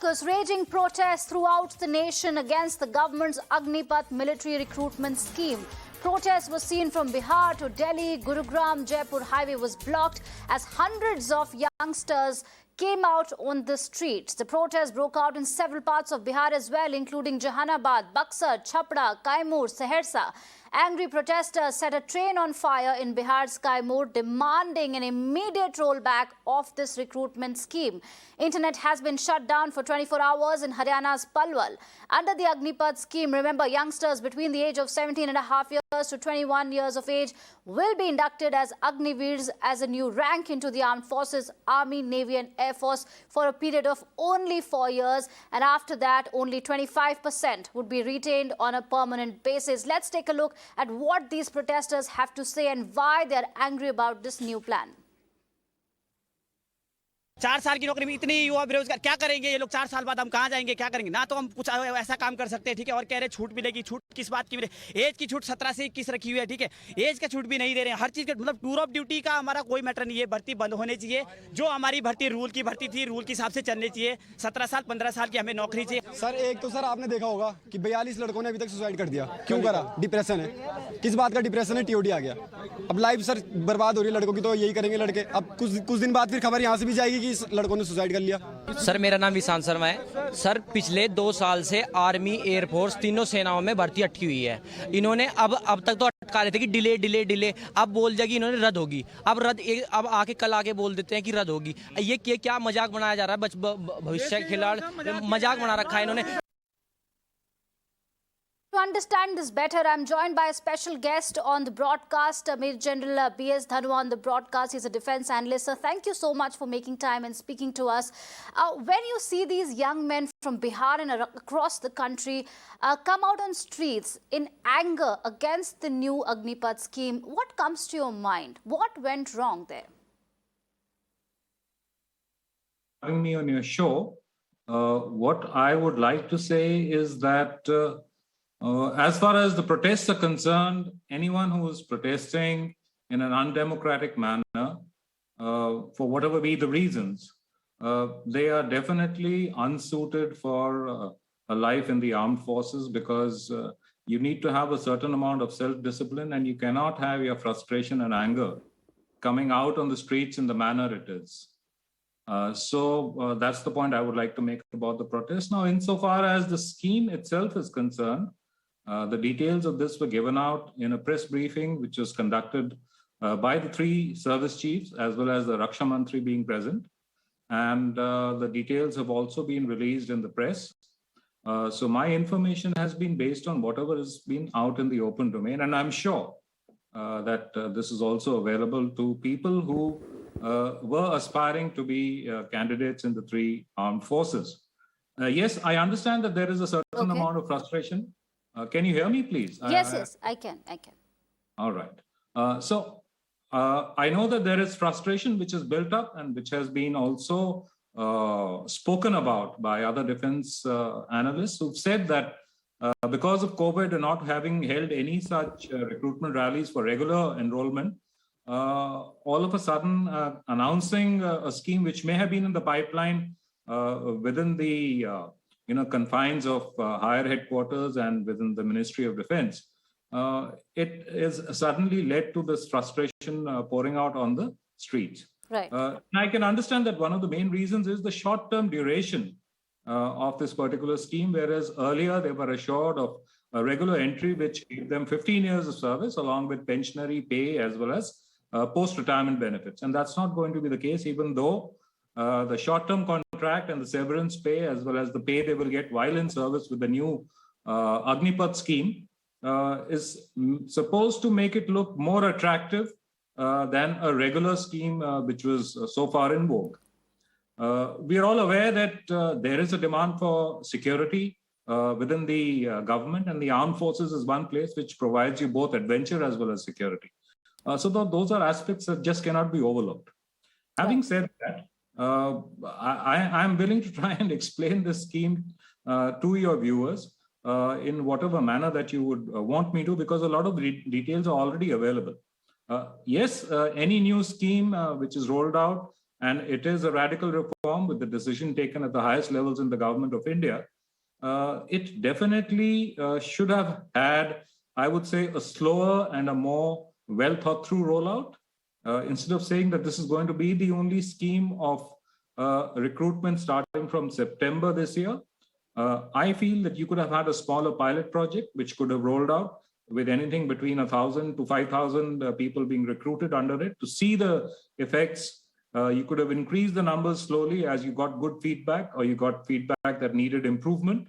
focus. Raging protests throughout the nation against the government's Agnipath military recruitment scheme. Protests were seen from Bihar to Delhi. Gurugram Jaipur highway was blocked as hundreds of youngsters came out on the streets. The protests broke out in several parts of Bihar as well, including Jahanabad, Buxar, Chapra, Kaimur, Saharsa. Angry protesters set a train on fire in Bihar's Kaimur, demanding an immediate rollback of this recruitment scheme. Internet has been shut down for 24 hours in Haryana's Palwal. Under the Agnipath scheme, remember, youngsters between the age of 17.5 years to 21 years of age will be inducted as Agniveers as a new rank into the armed forces, Army, Navy and Air Force for a period of only 4 years. And after that, only 25% would be retained on a permanent basis. Let's take a look at what these protesters have to say and why they're angry about this new plan. 4 साल की नौकरी में इतने युवा बेरोजगार क्या करेंगे ये लोग? 4 साल बाद हम कहाँ जाएंगे, क्या करेंगे? ना तो हम कुछ ऐसा काम कर सकते हैं, ठीक है, और कह रहे छूट मिलेगी। छूट किस बात की मिले? एज की छूट 17 से 21 रखी हुई है, ठीक है, एज का छूट भी नहीं दे रहे हैं। हर चीज का मतलब टूर ऑफ ड्यूटी का हमारा कोई मैटर नहीं है। भर्ती बंद होनी चाहिए। जो हमारी भर्ती रूल की भर्ती थी, रूल के हिसाब से चलनी चाहिए। 17 साल 15 साल की हमें नौकरी चाहिए। सर एक तो सर आपने देखा होगा कि 42 लड़कों ने अभी तक सुसाइड कर दिया। क्यों करा? डिप्रेशन है। किस बात का डिप्रेशन है? टीओडी आ गया। अब लाइफ सर बर्बाद हो रही है लड़कों की, तो यही करेंगे लड़के। अब कुछ दिन बाद फिर खबर यहाँ से भी जाएगी कि इस लड़कों ने सुसाइड कर लिया। सर मेरा नाम विशांत शर्मा है। सर पिछले 2 साल से आर्मी, एयरफोर्स, तीनों सेनाओं में भर्ती अटकी हुई है। इन्होंने अब तक तो अटका रहे थे कि डिले, अब बोल दिया कि इन्होंने रद्द होगी। अब आके कल आके बोल देते हैं कि रद्द होगी। ये क्या मजाक बनाया जा रहा है? भविष्य के खिलाड़ी मजाक बना रखा है इन्होंने। To understand this better, I'm joined by a special guest on the broadcast, Major General BS Dhanoha on the broadcast. He's a defense analyst. So thank you so much for making time and speaking to us. When you see these young men from Bihar and across the country come out on streets in anger against the new Agnipath scheme, what comes to your mind? What went wrong there? Having me on your show, what I would like to say is that as far as the protests are concerned, anyone who is protesting in an undemocratic manner, for whatever be the reasons, they are definitely unsuited for a life in the armed forces, because you need to have a certain amount of self-discipline, and you cannot have your frustration and anger coming out on the streets in the manner it is. So that's the point I would like to make about the protest. Now, insofar as the scheme itself is concerned, the details of this were given out in a press briefing which was conducted by the 3 service chiefs as well as the Raksha Mantri being present. And the details have also been released in the press. So my information has been based on whatever has been out in the open domain. And I'm sure that this is also available to people who were aspiring to be candidates in the 3 armed forces. Yes, I understand that there is a certain amount of frustration. Can you hear me, please? Yes, I can. All right. So I know that there is frustration which is built up and which has been also spoken about by other defense analysts who've said that because of COVID and not having held any such recruitment rallies for regular enrollment, all of a sudden announcing a scheme which may have been in the pipeline within the confines of higher headquarters and within the Ministry of Defense, it is suddenly led to this frustration pouring out on the streets. Right. I can understand that one of the main reasons is the short-term duration of this particular scheme, whereas earlier they were assured of a regular entry which gave them 15 years of service along with pensionary pay as well as post-retirement benefits. And that's not going to be the case, even though the short-term contract and the severance pay as well as the pay they will get while in service with the new Agnipath scheme is supposed to make it look more attractive than a regular scheme which was so far in vogue. We are all aware that there is a demand for security within the government, and the armed forces is one place which provides you both adventure as well as security. So those are aspects that just cannot be overlooked. Having said that, I'm willing to try and explain this scheme to your viewers in whatever manner that you would want me to, because a lot of details are already available. Yes, any new scheme which is rolled out and it is a radical reform with the decision taken at the highest levels in the government of India, it definitely should have had, I would say, a slower and a more well thought through rollout. Instead of saying that this is going to be the only scheme of recruitment starting from September this year, I feel that you could have had a smaller pilot project which could have rolled out with anything between 1,000 to 5,000 people being recruited under it to see the effects. You could have increased the numbers slowly as you got good feedback or you got feedback that needed improvement.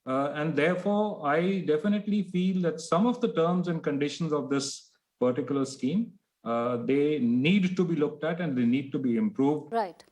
And therefore, I definitely feel that some of the terms and conditions of this particular scheme, they need to be looked at and they need to be improved. Right.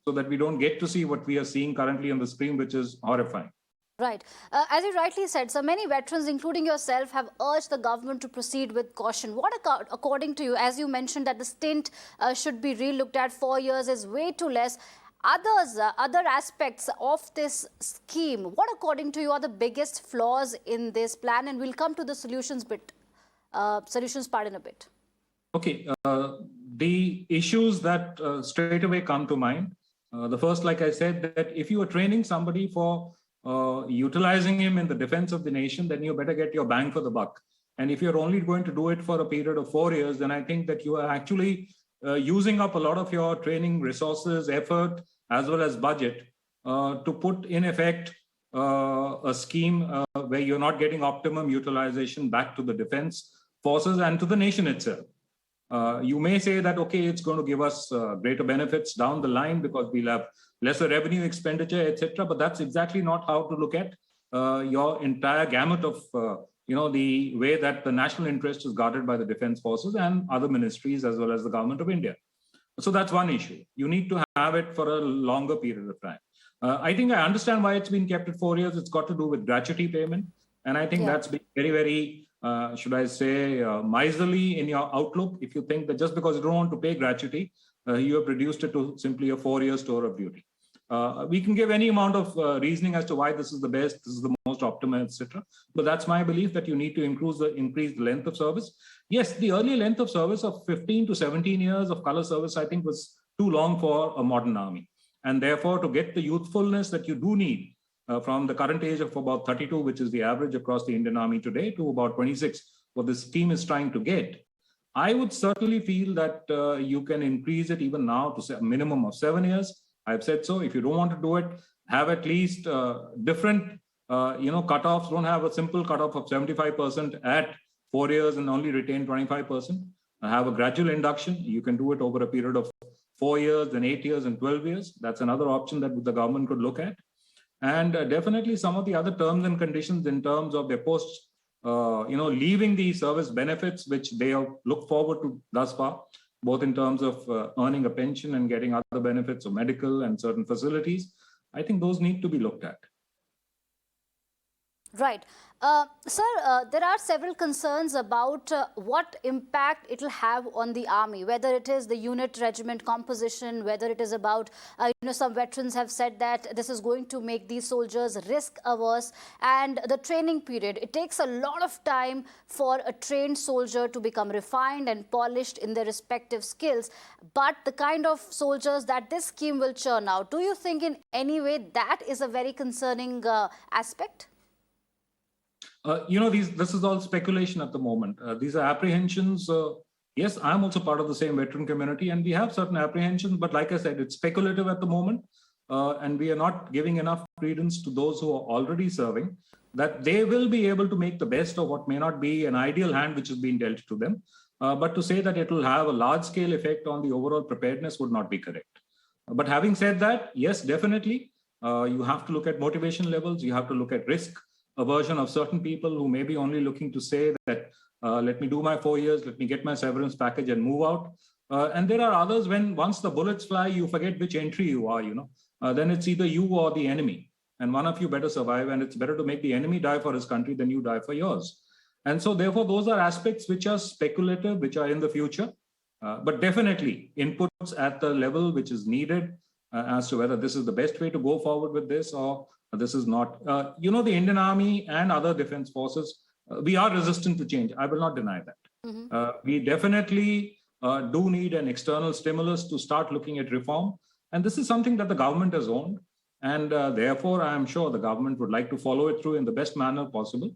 So that we don't get to see what we are seeing currently on the screen, which is horrifying. Right. As you rightly said, so many veterans, including yourself, have urged the government to proceed with caution. What, according to you, as you mentioned that the stint should be re-looked at, 4 years is way too less. Other aspects of this scheme, what, according to you, are the biggest flaws in this plan? And we'll come to the solutions part in a bit. Okay. The issues that straight away come to mind. The first, like I said, that if you are training somebody for utilizing him in the defense of the nation, then you better get your bang for the buck. And if you're only going to do it for a period of 4 years, then I think that you are actually using up a lot of your training resources, effort, as well as budget to put in effect a scheme where you're not getting optimum utilization back to the defense forces and to the nation itself. You may say that, okay, it's going to give us greater benefits down the line because we'll have lesser revenue expenditure, etc. But that's exactly not how to look at your entire gamut of, the way that the national interest is guarded by the defense forces and other ministries as well as the government of India. So that's one issue. You need to have it for a longer period of time. I think I understand why it's been kept at 4 years. It's got to do with gratuity payment. And I think that's been very, very should I say, miserly in your outlook, if you think that just because you don't want to pay gratuity, you have reduced it to simply a 4-year store of duty. We can give any amount of reasoning as to why this is the best, this is the most optimal, etc. But that's my belief that you need to increase the length of service. Yes, the earlier length of service of 15 to 17 years of color service, I think, was too long for a modern army. And therefore, to get the youthfulness that you do need, from the current age of about 32, which is the average across the Indian Army today, to about 26, what this scheme is trying to get, I would certainly feel that you can increase it even now to a minimum of 7 years. I've said so. If you don't want to do it, have at least different, cutoffs. Don't have a simple cutoff of 75% at 4 years and only retain 25%. Have a gradual induction. You can do it over a period of 4 years, then 8 years and 12 years. That's another option that the government could look at. And definitely some of the other terms and conditions in terms of their posts, leaving the service benefits, which they have looked forward to thus far, both in terms of earning a pension and getting other benefits of medical and certain facilities. I think those need to be looked at. Right. Sir, there are several concerns about what impact it will have on the army, whether it is the unit regiment composition, whether it is about, some veterans have said that this is going to make these soldiers risk averse, and the training period. It takes a lot of time for a trained soldier to become refined and polished in their respective skills. But the kind of soldiers that this scheme will churn out, do you think in any way that is a very concerning aspect? This is all speculation at the moment. These are apprehensions. Yes, I'm also part of the same veteran community and we have certain apprehensions, but like I said, it's speculative at the moment. And we are not giving enough credence to those who are already serving, that they will be able to make the best of what may not be an ideal hand which has been dealt to them. But to say that it will have a large scale effect on the overall preparedness would not be correct. But having said that, yes, definitely, you have to look at motivation levels. You have to look at risk aversion of certain people who may be only looking to say that, let me do my 4 years, let me get my severance package and move out. And there are others when once the bullets fly, you forget which entry you are, then it's either you or the enemy. And one of you better survive. And it's better to make the enemy die for his country than you die for yours. And so therefore, those are aspects which are speculative, which are in the future. But definitely inputs at the level which is needed as to whether this is the best way to go forward with this or this is not. The Indian Army and other defense forces, we are resistant to change. I will not deny that. Mm-hmm. We definitely do need an external stimulus to start looking at reform. And this is something that the government has owned. And therefore, I am sure the government would like to follow it through in the best manner possible.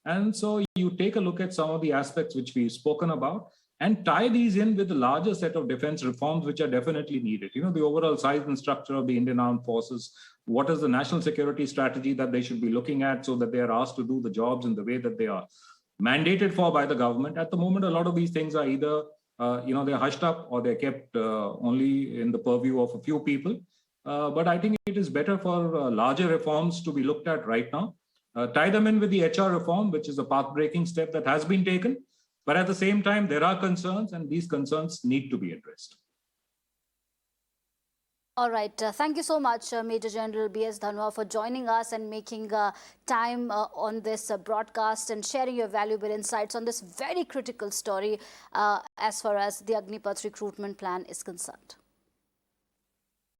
And so you take a look at some of the aspects which we've spoken about and tie these in with the larger set of defense reforms which are definitely needed. You know, the overall size and structure of the Indian Armed Forces, what is the national security strategy that they should be looking at so that they are asked to do the jobs in the way that they are mandated for by the government. At the moment, a lot of these things are either, they're hushed up or they're kept only in the purview of a few people. But I think it is better for larger reforms to be looked at right now. Tie them in with the HR reform, which is a path-breaking step that has been taken. But at the same time, there are concerns, and these concerns need to be addressed. All right. Thank you so much, Major General BS Dhanoha, for joining us and making time on this broadcast and sharing your valuable insights on this very critical story as far as the Agnipath recruitment plan is concerned.